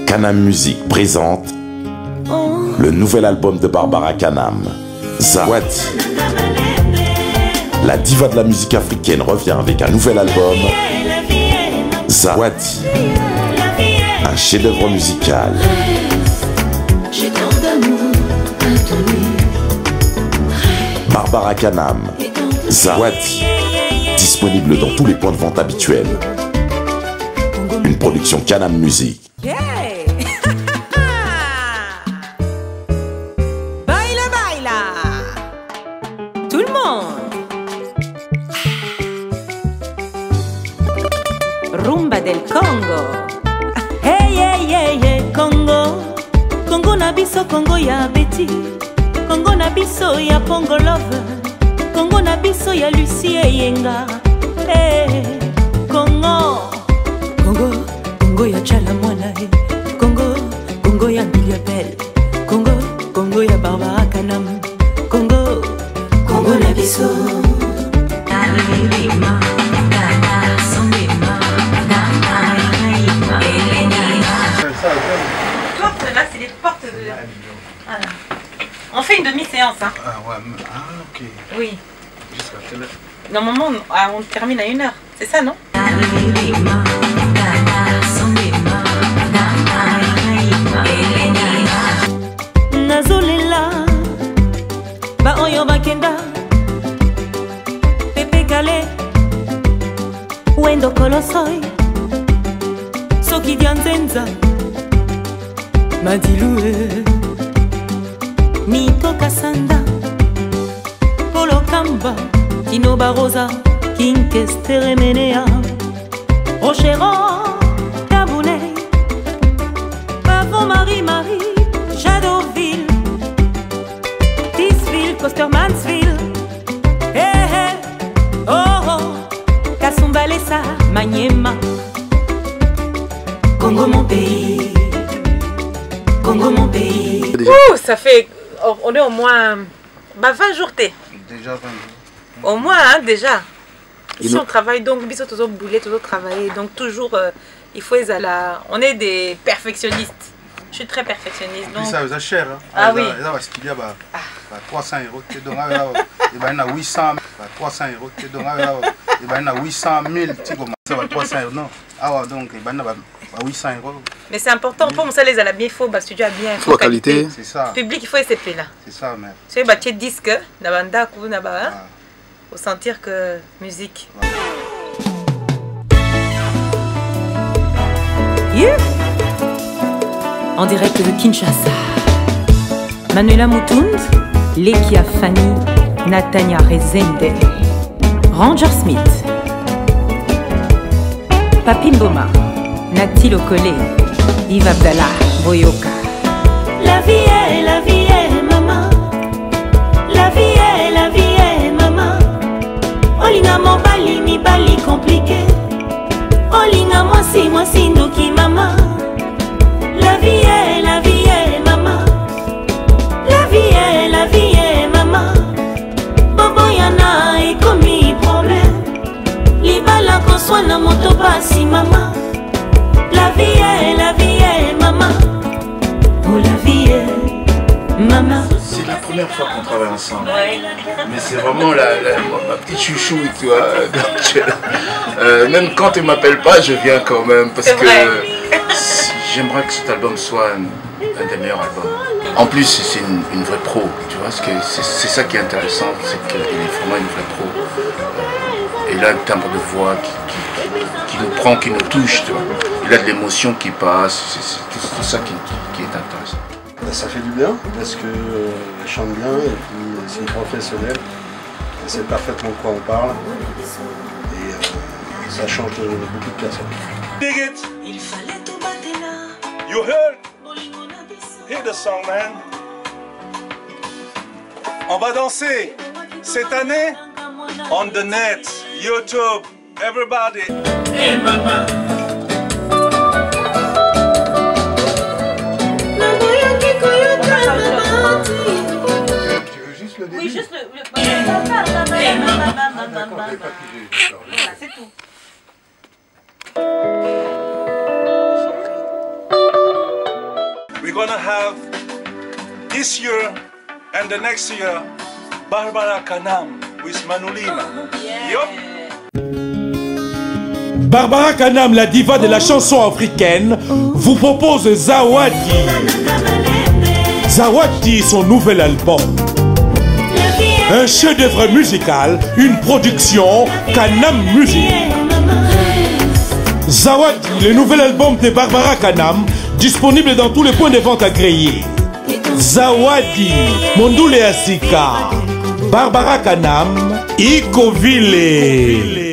Kanam Music présente le nouvel album de Barbara Kanam, Zawadi. La diva de la musique africaine revient avec un nouvel album, Zawadi, un chef-d'œuvre musical. Barbara Kanam, Zawadi, disponible dans tous les points de vente habituels. Une production Kanam Music. Hey! Baila, baila! Tout le monde! Rumba del Congo! Hey, hey, hey, hey, Congo! Congo na biso, Congo ya Betty. Congo na biso ya Pongo Love. Congo na biso ya Lucie Yenga. Hey, Congo! Congo, Congo ya Chala Mwana. Congo, Congo ya Bilia Belle. Congo, Congo ya Barbara Kanam. Congo, Congo na biso. Là, c'est les portes de... Voilà. On fait une demi-séance. Hein. Ah ouais, ok. Oui. Jusqu'à quelle heure? Normalement, on termine à 1h. C'est ça, non? Nazolela ba oyo bakenda Pepe Kale Wendo Kolosoi Soki Dianzenza Madilue Mito Kasanda Polo Kamba Tino Barosa Kinkestere Menea Rocheron Kabune Pavon Marie-Marie Shadowville Tisville Costermansville Hey hey Oh oh Kasumbalesa Maniema Congo mon pays Congo mon pays. Ouh, ça fait... On est au moins... 20 jours t'es. Déjà 20 jours. Au moins, hein, déjà. Ici, on travaille donc, biso toujours bouler, toujours travailler. Donc, toujours, il faut les ala... On est des perfectionnistes. Je suis très perfectionniste. Donc... Ça c'est cher. Hein. Ah oui. Là, parce qu'il y a 300 euros. Donc, il y a 800 300 euros. Donc, il y a 800 000. Ça va 300 euros. Non. Ah ouais, donc, il y a 800 euros. Mais c'est important pour ça les ala bien faux parce que tu as bien. Il faut qualité. C'est ça. Public, il faut essayer là. C'est ça, mère. Tu sais, bah, tu es disque, nabanda, kou, naba. Faut sentir que musique. Yeah. En direct de Kinshasa. Manuela Mutund, Lekia Fanny, Natania Rezende, Ranger Smith, Papim Boma, Nati Lokole, Yves Abdallah, Boyoka. La vie est maman. La vie est maman. Olinga mo bali mi bali compliqué. Olinga moi si ndoki maman. La vie est maman. La vie est maman. Bobo yana et commis problème. Libala qu'on soit na moto basi maman. La vie est maman. Oh la vie est maman. C'est la première fois qu'on travaille ensemble. Ouais. Mais c'est vraiment ma petite chouchou, tu vois. Donc, même quand elle ne m'appelle pas, je viens quand même. Parce que j'aimerais que cet album soit un des meilleurs albums. En plus, c'est une vraie pro, tu vois. C'est ça qui est intéressant, c'est qu'elle est vraiment une vraie pro. Elle a un timbre de voix qui nous prend, qui nous touche, tu vois. Il a de l'émotion qui passe, c'est tout ça qui est intéressant. Ça fait du bien parce qu'elle chante bien et puis c'est une professionnelle. Elle sait parfaitement de quoi on parle et ça change de beaucoup de personnes. Dig it! You heard? Hear the song, man. On va danser cette année on the net, YouTube, everybody. Hey, mama. Oui, juste le... Voilà, c'est tout. gonna have this year and the next year Barbara Kanam with Manulima. Yup. Barbara Kanam, la diva de la chanson africaine, vous propose Zawadi. Zawadi, son nouvel album. Un chef-d'œuvre musical, une production Kanam Music. Zawadi, le nouvel album de Barbara Kanam, disponible dans tous les points de vente agréés. Zawadi, Mondule Asika, Barbara Kanam, Ikovile.